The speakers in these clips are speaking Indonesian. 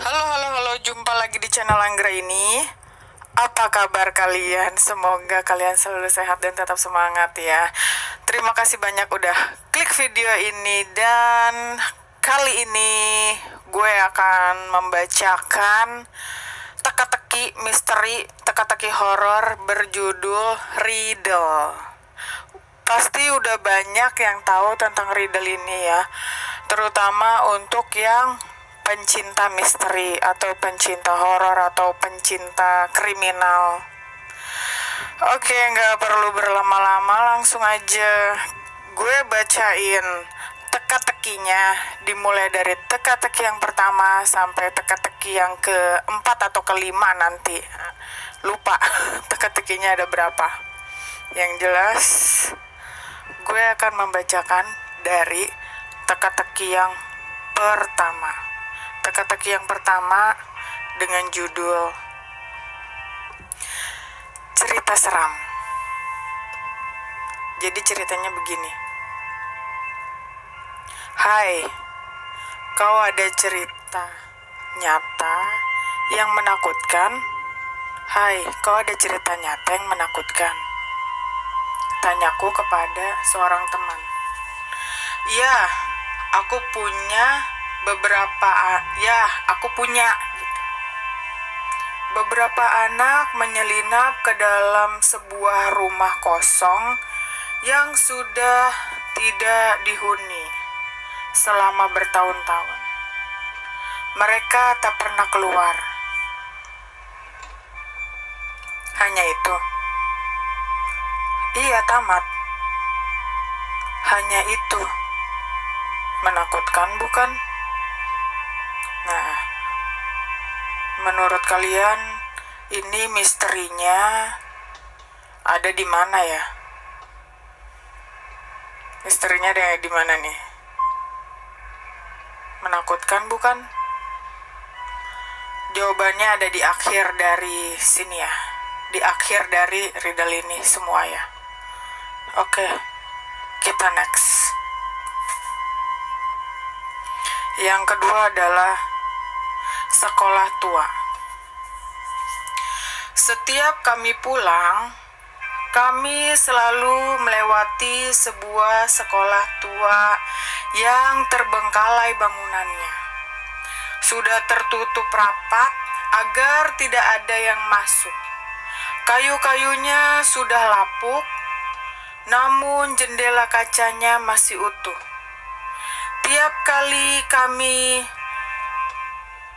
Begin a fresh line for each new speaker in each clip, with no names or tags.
Halo, halo, halo, jumpa lagi di channel Anggra ini. Apa kabar kalian? Semoga kalian selalu sehat dan tetap semangat ya. Terima kasih banyak udah klik video ini, dan kali ini gue akan membacakan teka-teki misteri, teka-teki horor berjudul Riddle. Pasti udah banyak yang tahu tentang riddle ini ya, terutama untuk yang pencinta misteri atau pencinta horor atau pencinta kriminal. Oke, nggak perlu berlama-lama, langsung aja gue bacain teka-tekinya, dimulai dari teka-teki yang pertama sampai teka-teki yang keempat atau kelima nanti. Lupa teka-tekinya ada berapa. Yang jelas gue akan membacakan dari teka-teki yang pertama. Teka-teki yang pertama dengan judul Cerita Seram. Jadi ceritanya begini. Hai, kau ada cerita nyata yang menakutkan? Hai, kau ada cerita nyata yang menakutkan? Tanyaku kepada seorang teman. Ya, aku punya beberapa anak menyelinap ke dalam sebuah rumah kosong yang sudah tidak dihuni selama bertahun-tahun. Mereka tak pernah keluar. Hanya itu. Iya, tamat. Hanya itu. Menakutkan, bukan? Nah, menurut kalian ini misterinya ada di mana ya? Misterinya ada di mana nih? Menakutkan, bukan? Jawabannya ada di akhir dari sini ya. Di akhir dari riddle ini semua ya. Oke, kita next. Yang kedua adalah sekolah tua. Setiap kami pulang, kami selalu melewati sebuah sekolah tua yang terbengkalai bangunannya. Sudah tertutup rapat agar tidak ada yang masuk. Kayu-kayunya sudah lapuk, namun jendela kacanya masih utuh. Tiap kali kami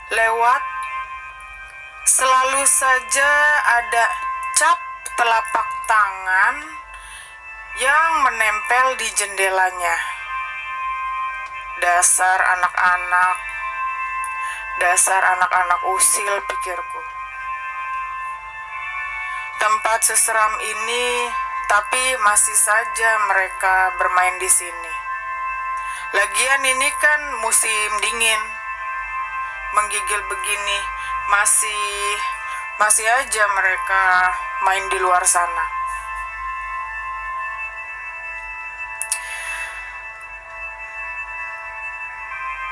lewat, selalu saja ada cap telapak tangan yang menempel di jendelanya. Dasar anak-anak usil, pikirku. Tempat seseram ini, tapi masih saja mereka bermain di sini. Lagian ini kan musim dingin, menggigil begini, masih aja mereka main di luar sana.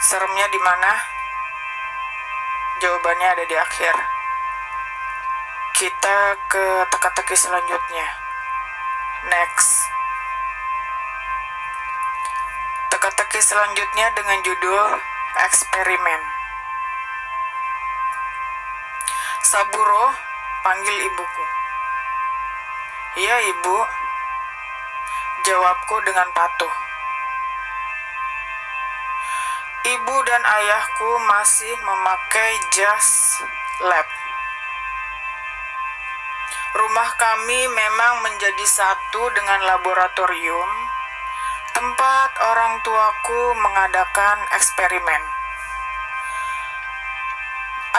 Seremnya di mana? Jawabannya ada di akhir. Kita ke teka-teki selanjutnya. Next. Teka-teki selanjutnya dengan judul Eksperimen. Saburo, panggil ibuku. Iya, ibu. Jawabku dengan patuh. Ibu dan ayahku masih memakai jas lab. Rumah kami memang menjadi satu dengan laboratorium, tempat orang tuaku mengadakan eksperimen.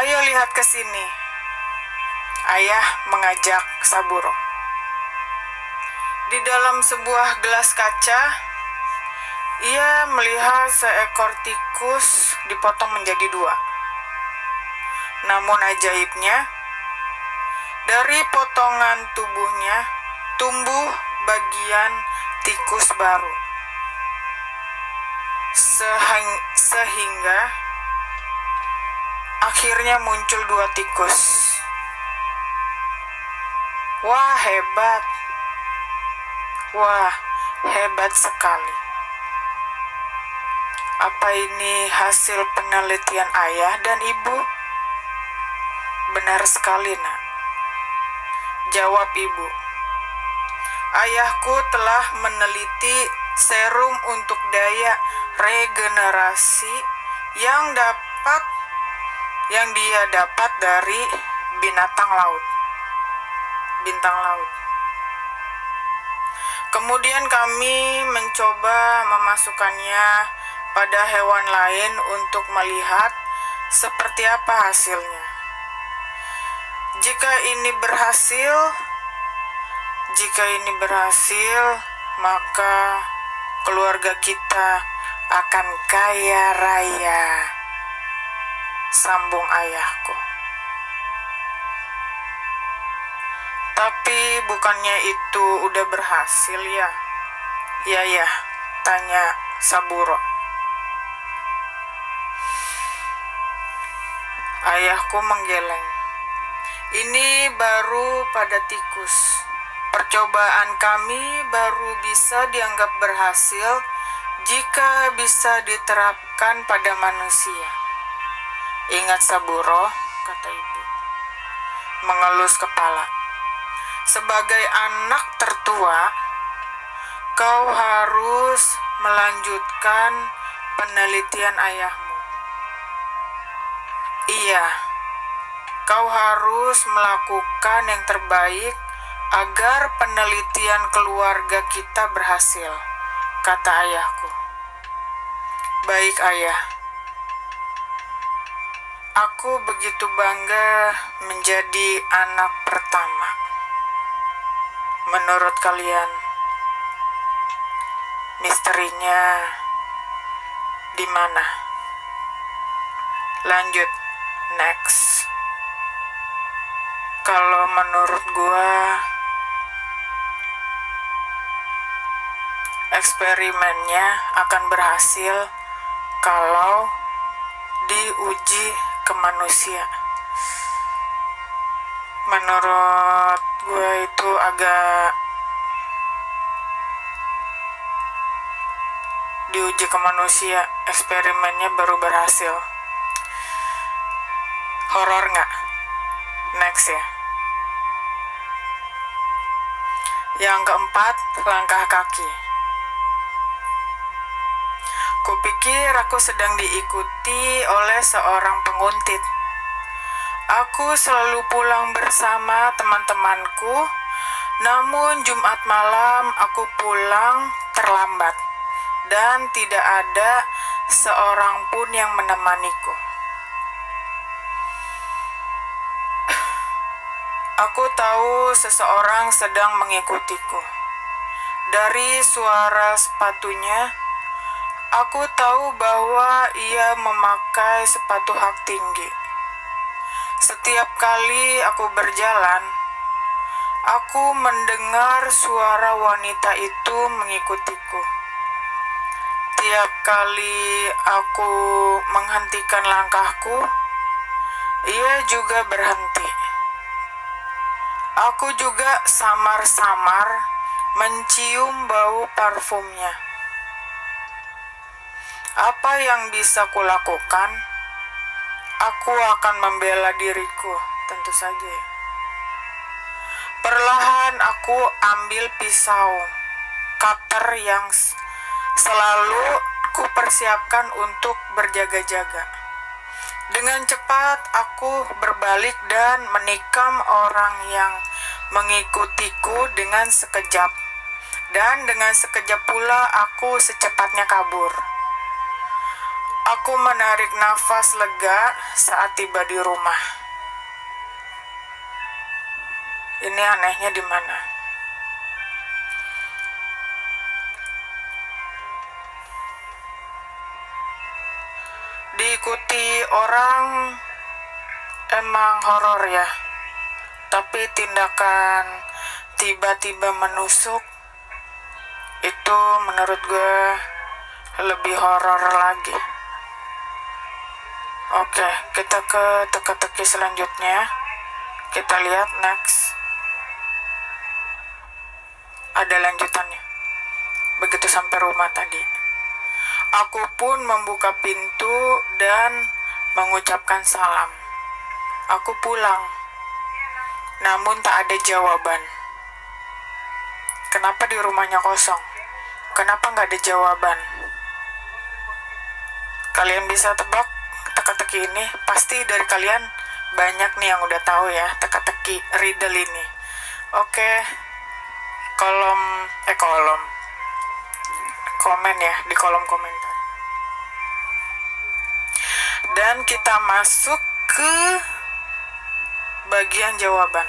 Ayo lihat ke sini. Ayah mengajak Saburo. Di dalam sebuah gelas kaca, ia melihat seekor tikus dipotong menjadi dua. Namun ajaibnya, dari potongan tubuhnya tumbuh bagian tikus baru. Sehingga akhirnya muncul 2 tikus. Wah, hebat. Wah, hebat sekali. Apa ini hasil penelitian ayah dan ibu? Benar sekali, nak. Jawab ibu. Ayahku telah meneliti serum untuk daya regenerasi yang dia dapat dari bintang laut. Kemudian kami mencoba memasukkannya pada hewan lain untuk melihat seperti apa hasilnya. Jika ini berhasil, maka keluarga kita akan kaya raya, sambung ayahku. Tapi bukannya itu udah berhasil ya? Ya, tanya Saburo. Ayahku menggeleng. Ini baru pada tikus. Percobaan kami baru bisa dianggap berhasil jika bisa diterapkan pada manusia. Ingat Saburo, kata ibu, mengelus kepala. Sebagai anak tertua, kau harus melanjutkan penelitian ayahmu. Iya, kau harus melakukan yang terbaik agar penelitian keluarga kita berhasil, kata ayahku. Baik, ayah. Aku begitu bangga menjadi anak pertama. Menurut kalian, misterinya di mana? Lanjut, next. Kalau menurut gua, eksperimennya akan berhasil kalau diuji ke manusia. Menurut gue itu agak diuji ke manusia, eksperimennya baru berhasil. Horor nggak? Next ya. Yang keempat, langkah kaki. Kupikir aku sedang diikuti oleh seorang penguntit. Aku selalu pulang bersama teman-temanku, namun Jumat malam aku pulang terlambat dan tidak ada seorang pun yang menemaniku. Aku tahu seseorang sedang mengikutiku. Dari suara sepatunya, aku tahu bahwa ia memakai sepatu hak tinggi. Setiap kali aku berjalan, aku mendengar suara wanita itu mengikutiku. Tiap kali aku menghentikan langkahku, ia juga berhenti. Aku juga samar-samar mencium bau parfumnya. Apa yang bisa kulakukan? Aku akan membela diriku, tentu saja. Perlahan aku ambil pisau, cutter yang selalu kupersiapkan untuk berjaga-jaga. Dengan cepat aku berbalik dan menikam orang yang mengikutiku dengan sekejap. Dan dengan sekejap pula aku secepatnya kabur. Aku menarik nafas lega saat tiba di rumah. Ini anehnya di mana? Diikuti orang emang horor ya. Tapi tindakan tiba-tiba menusuk itu menurut gue lebih horor lagi. Oke, kita ke teka-teki selanjutnya. Kita lihat next. Ada lanjutannya. Begitu sampai rumah tadi, aku pun membuka pintu dan mengucapkan salam. Aku pulang, namun tak ada jawaban. Kenapa di rumahnya kosong? Kenapa nggak ada jawaban? Kalian bisa tebak teka-teki ini? Pasti dari kalian banyak nih yang udah tahu ya teka-teki riddle ini. Oke, komen ya di kolom komentar. Dan kita masuk ke bagian jawaban.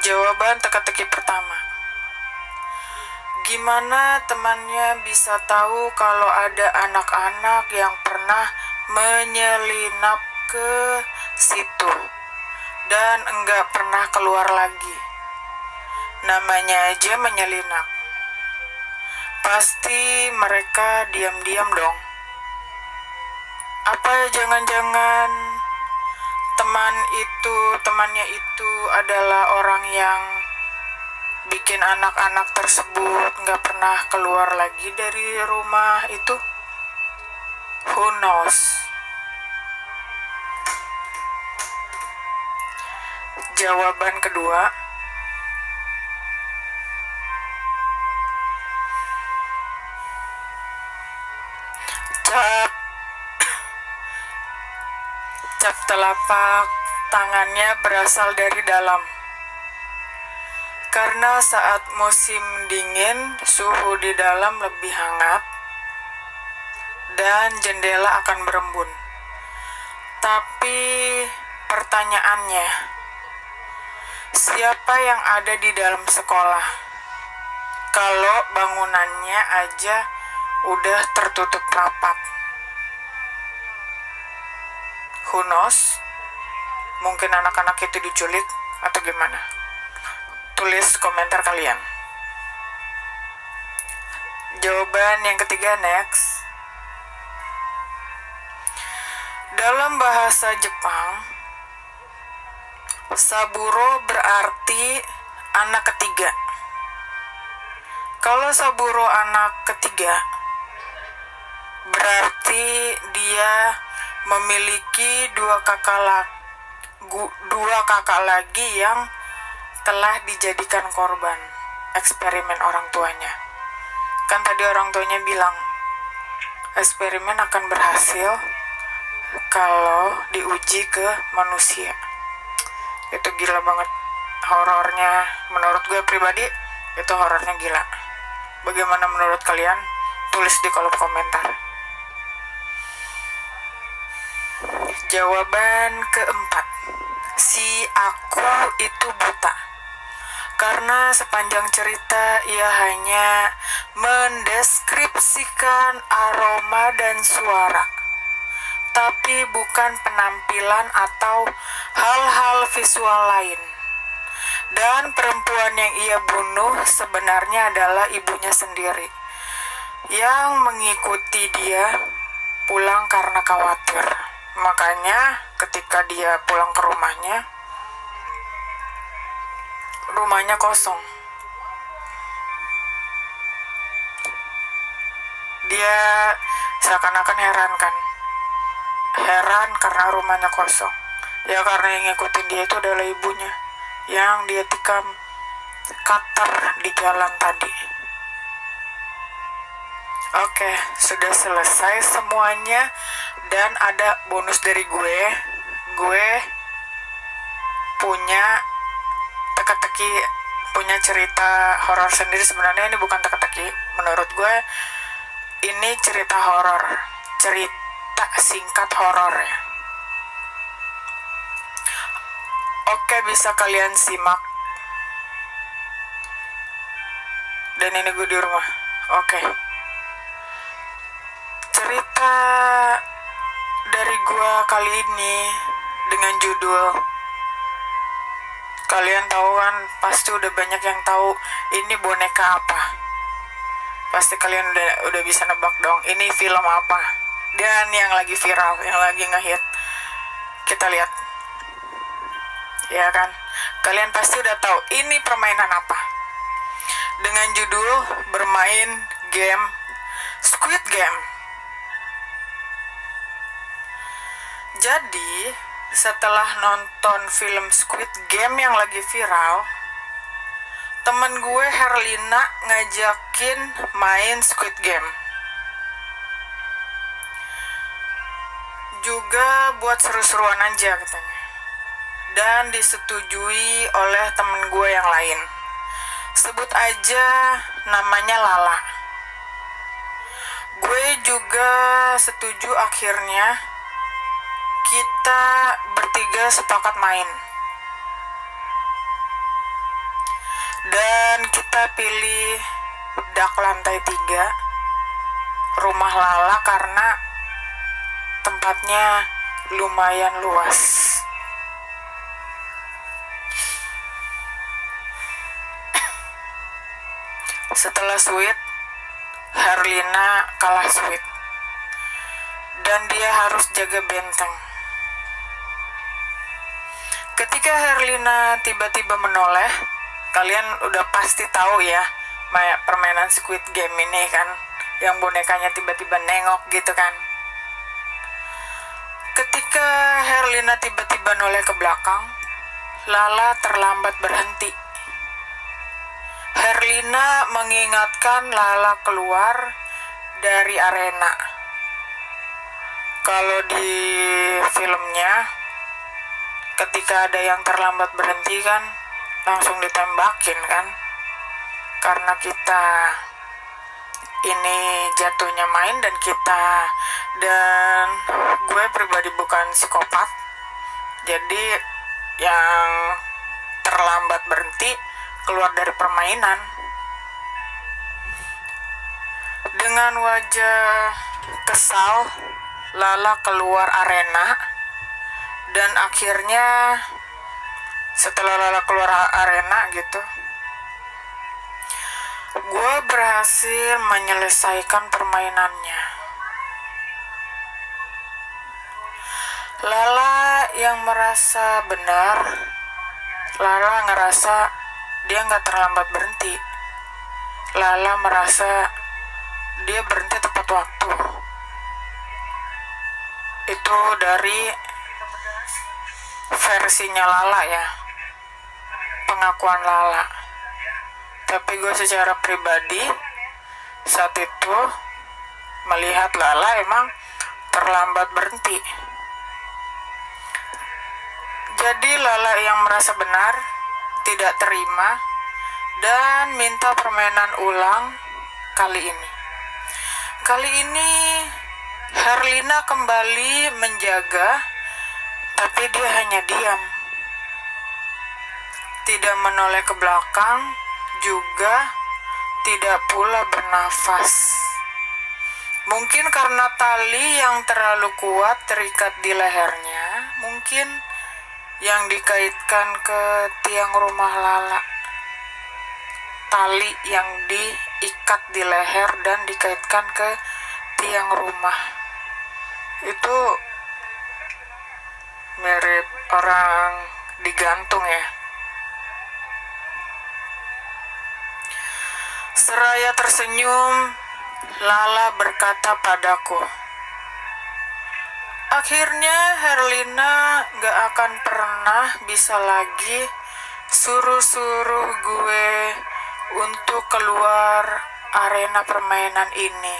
Jawaban teka-teki pertama. Gimana temannya bisa tahu kalau ada anak-anak yang pernah menyelinap ke situ dan enggak pernah keluar lagi? Namanya aja menyelinap. Pasti mereka diam-diam dong. Apa jangan-jangan temannya itu adalah orang yang bikin anak-anak tersebut nggak pernah keluar lagi dari rumah itu? Who knows? Jawaban kedua. Cap telapak tangannya berasal dari dalam. Karena saat musim dingin, suhu di dalam lebih hangat dan jendela akan berembun. Tapi pertanyaannya, siapa yang ada di dalam sekolah? Kalau bangunannya aja udah tertutup rapat. Who knows? Mungkin anak-anak itu diculik atau gimana? Tulis komentar kalian. Jawaban yang ketiga next. Dalam bahasa Jepang, Saburo berarti anak ketiga. Kalau Saburo anak ketiga, berarti dia memiliki dua kakak lagi yang telah dijadikan korban eksperimen orang tuanya. Kan tadi orang tuanya bilang eksperimen akan berhasil kalau diuji ke manusia. Itu gila banget horornya. Menurut gue pribadi itu horornya gila. Bagaimana menurut kalian? Tulis di kolom komentar. Jawaban keempat. Si aku itu buta. Karena sepanjang cerita ia hanya mendeskripsikan aroma dan suara, tapi bukan penampilan atau hal-hal visual lain. Dan perempuan yang ia bunuh sebenarnya adalah ibunya sendiri, yang mengikuti dia pulang karena khawatir. Makanya ketika dia pulang ke rumahnya kosong. Dia seakan-akan heran karena rumahnya kosong. Ya karena yang ngikutin dia itu adalah ibunya, yang dia tikam cutter di jalan tadi. Oke, sudah selesai semuanya. Dan ada bonus dari gue. Gue punya teka-teki, punya cerita horor sendiri. Sebenarnya ini bukan teka-teki. Menurut gue ini cerita horor, cerita singkat horor ya. Oke, bisa kalian simak. Dan ini gue di rumah. Oke. Cerita dari gua kali ini dengan judul Kalian tahu kan, pasti udah banyak yang tahu ini boneka apa. Pasti kalian udah bisa nebak dong, ini film apa. Dan yang lagi viral, yang lagi ngehit. Kita lihat. Ya kan? Kalian pasti udah tahu ini permainan apa. Dengan judul bermain game Squid Game. Jadi, setelah nonton film Squid Game yang lagi viral, temen gue Herlina ngajakin main Squid Game. Juga buat seru-seruan aja katanya. Dan disetujui oleh temen gue yang lain. Sebut aja namanya Lala. Gue juga setuju akhirnya. Kita bertiga sepakat main. Dan kita pilih dak lantai 3 rumah Lala karena tempatnya lumayan luas. Setelah sweet, Herlina kalah sweet. Dan dia harus jaga benteng. Ketika Herlina tiba-tiba menoleh, kalian udah pasti tahu ya permainan Squid Game ini kan, yang bonekanya tiba-tiba nengok gitu kan. Ketika Herlina tiba-tiba noleh ke belakang, Lala terlambat berhenti. Herlina mengingatkan Lala keluar dari arena. Kalau di filmnya, ketika ada yang terlambat berhenti kan, langsung ditembakin kan. Karena kita ini jatuhnya main dan gue pribadi bukan psikopat. Jadi yang terlambat berhenti keluar dari permainan. Dengan wajah kesal, Lala keluar arena. Dan akhirnya setelah Lala keluar arena gitu, gue berhasil menyelesaikan permainannya. Lala yang merasa benar, Lala ngerasa dia gak terlambat berhenti. Lala merasa dia berhenti tepat waktu. Itu dari versinya Lala ya, pengakuan Lala. Tapi gue secara pribadi saat itu melihat Lala emang terlambat berhenti. Jadi Lala yang merasa benar, tidak terima, dan minta permainan ulang kali ini. Kali ini Herlina kembali menjaga, tapi dia hanya diam. Tidak menoleh ke belakang, juga tidak pula bernafas. Mungkin karena tali yang terlalu kuat terikat di lehernya, mungkin yang dikaitkan ke tiang rumah Lala. Tali yang diikat di leher dan dikaitkan ke tiang rumah. Itu mirip orang digantung ya. Seraya tersenyum, Lala berkata padaku, akhirnya Herlina gak akan pernah bisa lagi suruh-suruh gue untuk keluar arena permainan ini.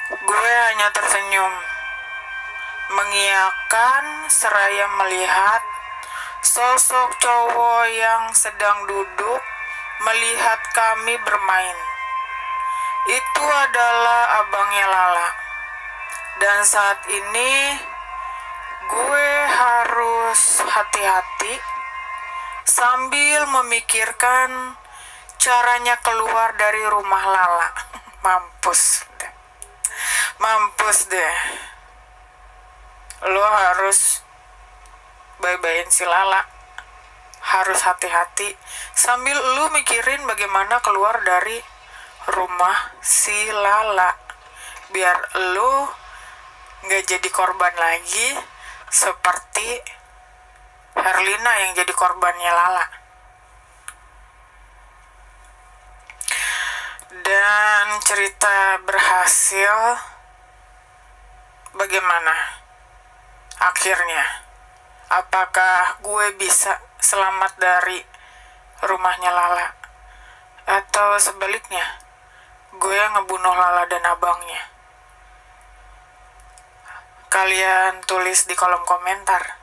Gue hanya tersenyum, mengiyakan seraya melihat sosok cowok yang sedang duduk melihat kami bermain. Itu adalah abangnya Lala. Dan saat ini gue harus hati-hati sambil memikirkan caranya keluar dari rumah Lala. Mampus deh. Lo harus bye-byein si Lala, harus hati-hati sambil lu mikirin bagaimana keluar dari rumah si Lala biar lu nggak jadi korban lagi seperti Herlina yang jadi korbannya Lala. Dan cerita berhasil bagaimana akhirnya? Apakah gue bisa selamat dari rumahnya Lala? Atau sebaliknya, gue yang ngebunuh Lala dan abangnya? Kalian tulis di kolom komentar.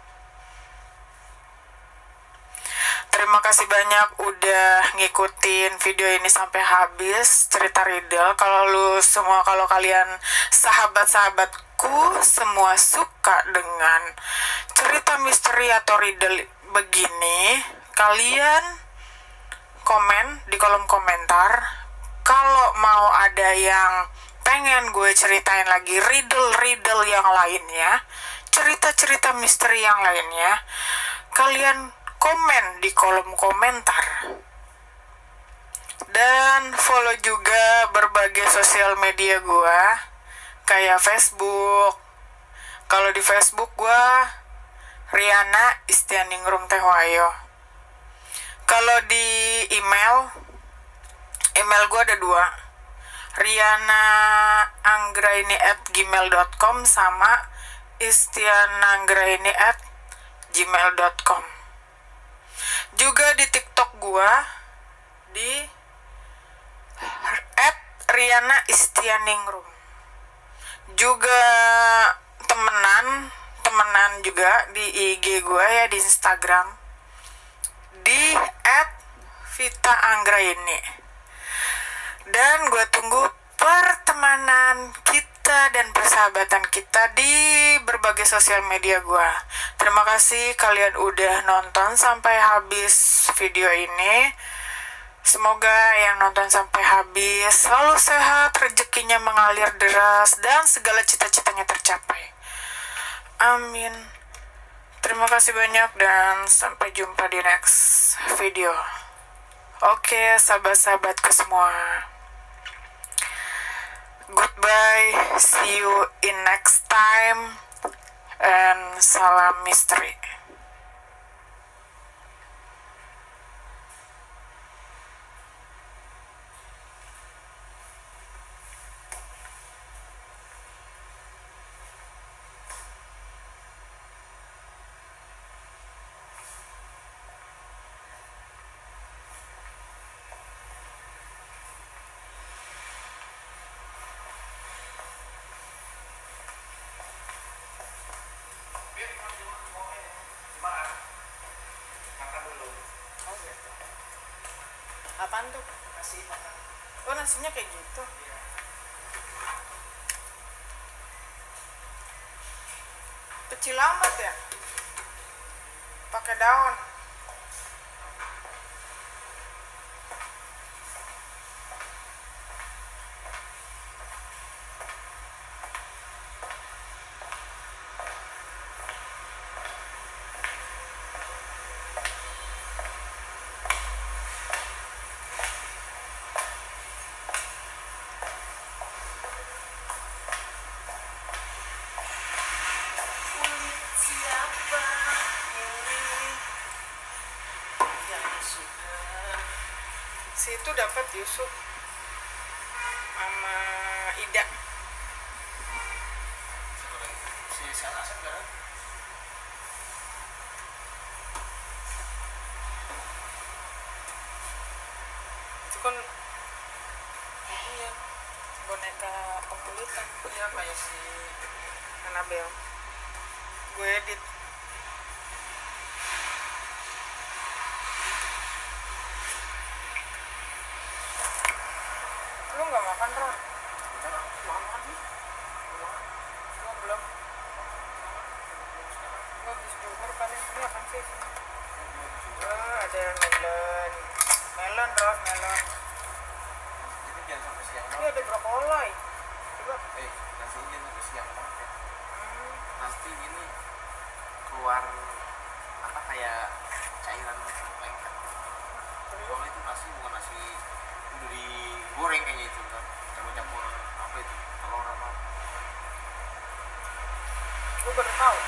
Terima kasih banyak udah ngikutin video ini sampai habis cerita riddle. Kalau kalian sahabat-sahabatku semua suka dengan cerita misteri atau riddle begini, kalian komen di kolom komentar. Kalau mau ada yang pengen gue ceritain lagi riddle yang lainnya, cerita-cerita misteri yang lainnya, kalian komen di kolom komentar. Dan follow juga berbagai sosial media gue, kayak Facebook. Kalau di Facebook gue Riana Istianingrum Tehwayo. Kalau di email gue ada 2, rianaanggraini@gmail.com sama istiananggraini@gmail.com. Juga di TikTok gua di @riana_istianingrum. Juga temenan juga di IG gua ya, di Instagram di @vitaanggraini. Dan gue tunggu pertemanan kita dan persahabatan kita di berbagai sosial media gue. Terima kasih kalian udah nonton sampai habis video ini. Semoga yang nonton sampai habis selalu sehat, rezekinya mengalir deras, dan segala cita-citanya tercapai. Amin. Terima kasih banyak dan sampai jumpa di next video. Oke, sahabat-sahabatku semua. Goodbye, see you in next time, and salam misteri. Apaan tuh? Nasi makan. Oh, nasinya kayak gitu. Kecil amat ya? Pakai daun. Si itu dapat Yusuf sama Ida. Si sana asap gak? Itu kan iya boneka pemulutan. Iya kayak si Annabelle. Gue edit. Lu nggak makan, Ron? Makan nih. Belum. Gue habis duhur paling. Ini apaan sih sini? Ada melon, Ron, melon.
Jadi jangan sampai siang.
Ini ada brokoli. Coba.
Nasi jangan sampai siang banget ya. Nanti ini keluar apa kayak cairan lengket. Kalau itu nasi bukan nasi udah digoreng kayaknya itu kan, campur apa itu telur apa.
Gue baru tahu.